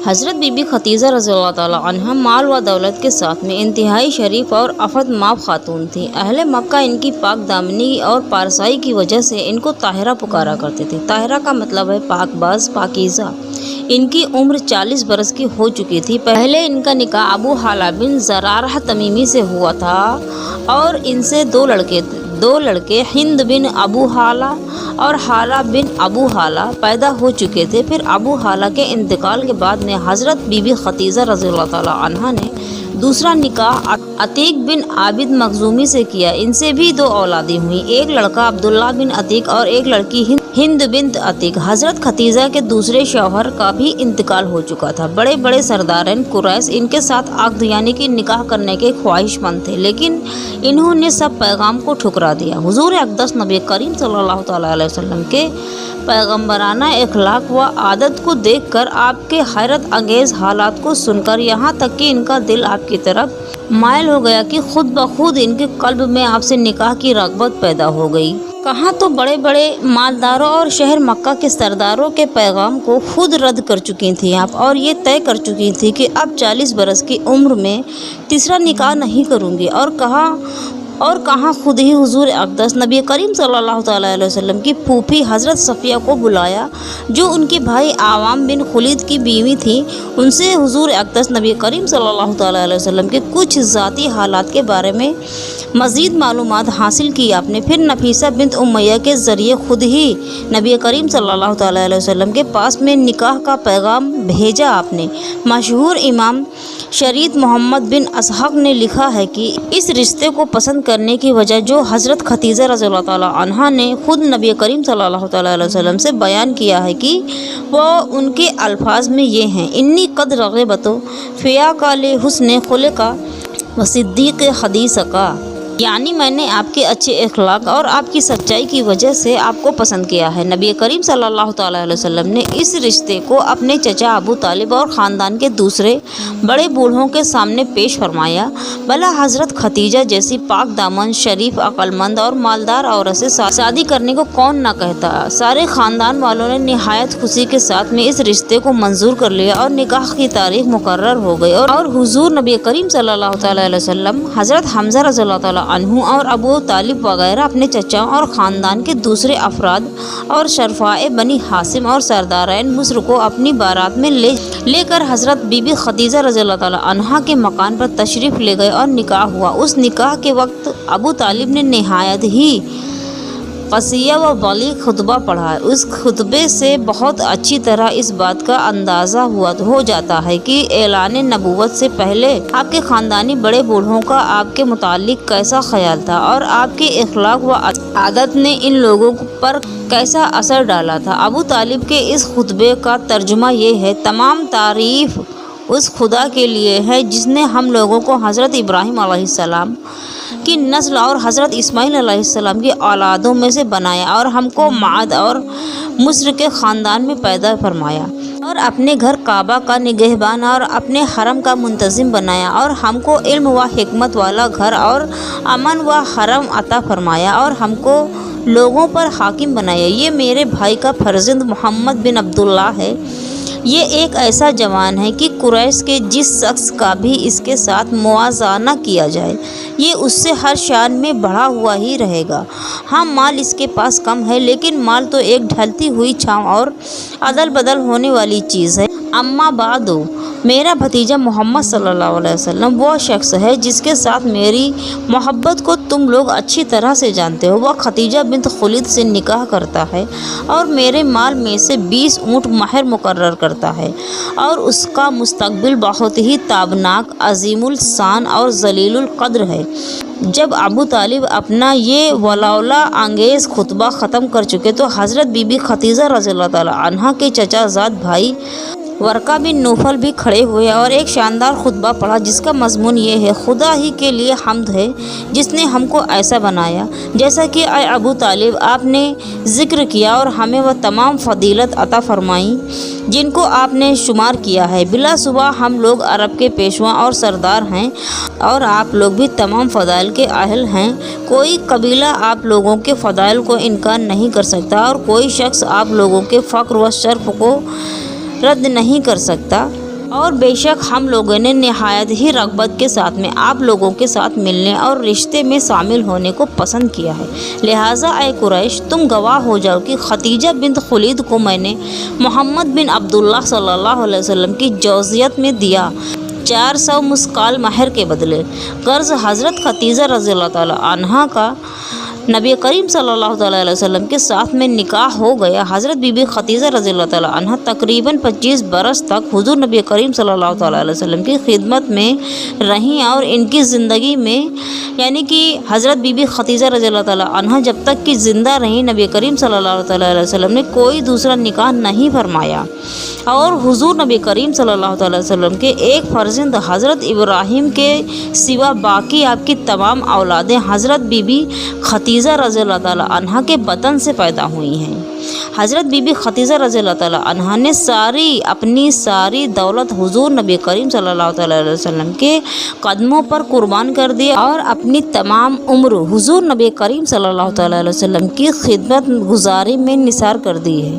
حضرت be be Khadija رضی اللہ تعالیٰ عنہا مال و دولت کے ساتھ میں انتہائی شریف اور عفت مآب خاتون تھیں۔ اہل مکہ ان کی پاک دامنی اور پارسائی کی وجہ سے ان کو طاہرہ پکارا کرتے تھے۔ طاہرہ کا مطلب ہے پاک باز، پاکیزہ۔ ان کی عمر 40 برس کی ہو چکی تھی۔ پہلے ان کا نکاح ابو حالہ بن زرارہ تمیمی سے ہوا تھا اور ان سے دو لڑکے ہند بن ابو حالہ اور حالہ بن ابو حالہ پیدا ہو چکے تھے۔ پھر ابو حالہ کے انتقال کے بعد میں حضرت بی بی خدیجہ رضی اللہ تعالیٰ عنہا نے دوسرا نکاح عتیق بن عابد مخزومی سے کیا۔ ان سے بھی دو اولادیں ہوئیں، ایک لڑکا عبداللہ بن عتیق اور ایک لڑکی ہند بنت عتیق۔ حضرت خدیجہ کے دوسرے شوہر کا بھی انتقال ہو چکا تھا۔ بڑے بڑے سرداران قریش ان کے ساتھ عقد یعنی کہ نکاح کرنے کے خواہش مند تھے، لیکن انہوں نے سب پیغام کو ٹھکرا دیا۔ حضور اقدس نبی کریم صلی اللہ تعالیٰ علیہ وسلم کے پیغمبرانہ اخلاق و عادت کو دیکھ کر، آپ کے حیرت انگیز حالات کو سن کر، یہاں تک کہ ان کا دل آپ کی طرف مائل ہو گیا کہ خود بخود ان کے قلب میں آپ سے نکاح کی رغبت پیدا ہو گئی۔ کہاں تو بڑے بڑے مالداروں اور شہر مکہ کے سرداروں کے پیغام کو خود رد کر چکی تھیں آپ، اور یہ طے کر چکی تھیں کہ اب 40 برس کی عمر میں تیسرا نکاح نہیں کروں گی، اور کہاں خود ہی حضور اقدس نبی کریم صلی اللہ تعالیٰ علیہ وسلم کی پھوپھی حضرت صفیہ کو بلایا، جو ان کے بھائی عوام بن خلید کی بیوی تھی۔ ان سے حضور اقدس نبی کریم صلی اللہ تعالیٰ علیہ وسلم کے کچھ ذاتی حالات کے بارے میں مزید معلومات حاصل کی آپ نے۔ پھر نفیسہ بنت امیہ کے ذریعے خود ہی نبی کریم صلی اللہ تعالیٰ علیہ وسلم کے پاس میں نکاح کا پیغام بھیجا آپ نے۔ مشہور امام شریعت محمد بن اسحاق نے لکھا ہے کہ اس رشتے کو پسند کرنے کی وجہ جو حضرت خدیجہ رضی اللہ تعالیٰ عنہا نے خود نبی کریم صلی اللہ تعالیٰ علیہ وسلم سے بیان کیا ہے کہ وہ ان کے الفاظ میں یہ ہیں: انی قد رغبت فیاک لحسن خلق و صدیق حدیثک، یعنی میں نے آپ کے اچھے اخلاق اور آپ کی سچائی کی وجہ سے آپ کو پسند کیا ہے۔ نبی کریم صلی اللہ تعالیٰ علیہ وسلم نے اس رشتے کو اپنے چچا ابو طالب اور خاندان کے دوسرے بڑے بوڑھوں کے سامنے پیش فرمایا۔ بھلا حضرت خدیجہ جیسی پاک دامن، شریف، عقل مند اور مالدار عورت سے شادی کرنے کو کون نہ کہتا۔ سارے خاندان والوں نے نہایت خوشی کے ساتھ میں اس رشتے کو منظور کر لیا اور نکاح کی تاریخ مقرر ہو گئی، اور حضور نبی کریم صلی اللہ تعالیٰ علیہ وسلم، حضرت حمزہ رضی اللہ تعالیٰ عنہ اور ابو طالب وغیرہ اپنے چچاؤں اور خاندان کے دوسرے افراد اور شرفائے بنی ہاشم اور سرداران مصر کو اپنی بارات میں لے کر حضرت بی بی خدیجہ رضی اللہ تعالیٰ عنہا کے مکان پر تشریف لے گئے اور نکاح ہوا۔ اس نکاح کے وقت ابو طالب نے نہایت ہی قصیہ و بلیغ خطبہ پڑھا۔ اس خطبے سے بہت اچھی طرح اس بات کا اندازہ ہو جاتا ہے کہ اعلان نبوت سے پہلے آپ کے خاندانی بڑے بوڑھوں کا آپ کے متعلق کیسا خیال تھا، اور آپ کے اخلاق و عادت نے ان لوگوں پر کیسا اثر ڈالا تھا۔ ابو طالب کے اس خطبے کا ترجمہ یہ ہے: تمام تعریف اس خدا کے لیے ہے جس نے ہم لوگوں کو حضرت ابراہیم علیہ السلام کی نسل اور حضرت اسماعیل علیہ السلام کی اولادوں میں سے بنایا، اور ہم کو معد اور مصر کے خاندان میں پیدا فرمایا، اور اپنے گھر کعبہ کا نگہبان اور اپنے حرم کا منتظم بنایا، اور ہم کو علم و حکمت والا گھر اور امن و حرم عطا فرمایا، اور ہم کو لوگوں پر حاکم بنایا۔ یہ میرے بھائی کا فرزند محمد بن عبداللہ ہے۔ یہ ایک ایسا جوان ہے کہ قریش کے جس شخص کا بھی اس کے ساتھ موازنہ کیا جائے، یہ اس سے ہر شان میں بڑھا ہوا ہی رہے گا۔ ہاں، مال اس کے پاس کم ہے، لیکن مال تو ایک ڈھلتی ہوئی چھاؤں اور عدل بدل ہونے والی چیز ہے۔ اما بعد، میرا بھتیجا محمد صلی اللہ علیہ وسلم وہ شخص ہے جس کے ساتھ میری محبت کو تم لوگ اچھی طرح سے جانتے ہو۔ وہ خدیجہ بنت خلید سے نکاح کرتا ہے اور میرے مال میں سے 20 اونٹ مہر مقرر کرتا ہے، اور اس کا مستقبل بہت ہی تابناک، عظیم الشان اور ذلیل القدر ہے۔ جب ابو طالب اپنا یہ ولولہ انگیز خطبہ ختم کر چکے تو حضرت بی بی خدیجہ رضی اللہ تعالیٰ عنہا کے چچا زاد بھائی ورقہ بن نوفل بھی کھڑے ہوئے اور ایک شاندار خطبہ پڑھا، جس کا مضمون یہ ہے: خدا ہی کے لیے حمد ہے جس نے ہم کو ایسا بنایا جیسا کہ اے ابو طالب آپ نے ذکر کیا، اور ہمیں وہ تمام فضیلت عطا فرمائیں جن کو آپ نے شمار کیا ہے۔ بلا شبہ ہم لوگ عرب کے پیشوا اور سردار ہیں، اور آپ لوگ بھی تمام فضائل کے اہل ہیں۔ کوئی قبیلہ آپ لوگوں کے فضائل کو انکار نہیں کر سکتا، اور کوئی شخص آپ لوگوں کے فخر و شرف کو رد نہیں کر سکتا۔ اور بے شک ہم لوگوں نے نہایت ہی رغبت کے ساتھ میں آپ لوگوں کے ساتھ ملنے اور رشتے میں شامل ہونے کو پسند کیا ہے، لہٰذا اے قریش تم گواہ ہو جاؤ کہ خدیجہ بنت خولید کو میں نے محمد بن عبداللہ صلی اللہ علیہ وسلم کی جوزیت میں دیا 400 مسقال مہر کے بدلے۔ غرض حضرت خدیجہ رضی اللہ تعالی عنہا کا نبی کریم صلی اللہ تعالیٰ علیہ وسلم کے ساتھ میں نکاح ہو گیا۔ حضرت بی بی خدیجہ رضی اللہ تعالیٰ عنہا تقریباً 25 برس تک حضور نبی کریم صلی اللہ تعالیٰ علیہ وسلم کی خدمت میں رہیں، اور ان کی زندگی میں یعنی کہ حضرت بی بی خدیجہ رضی اللہ تعالیٰ عنہا جب تک کہ زندہ رہیں نبی کریم صلی اللہ تعالیٰ علیہ وسلم نے کوئی دوسرا نکاح نہیں فرمایا، اور حضور نبی کریم صلی اللہ تعالیٰ علیہ وسلم کے ایک فرزند حضرت ابراہیم کے سوا باقی آپ کی تمام اولادیں حضرت بی بی خدیجہ رضی اللہ تعالیٰ عنہا کے بطن سے پیدا ہوئی ہیں۔ حضرت بی بی خدیجہ رضی اللہ تعالیٰ عنہا نے اپنی ساری دولت حضور نبی کریم صلی اللہ تعالیٰ علیہ وسلم کے قدموں پر قربان کر دی، اور اپنی تمام عمر حضور نبی کریم صلی اللہ تعالیٰ علیہ وسلم کی خدمت گزاری میں نثار کر دی ہے۔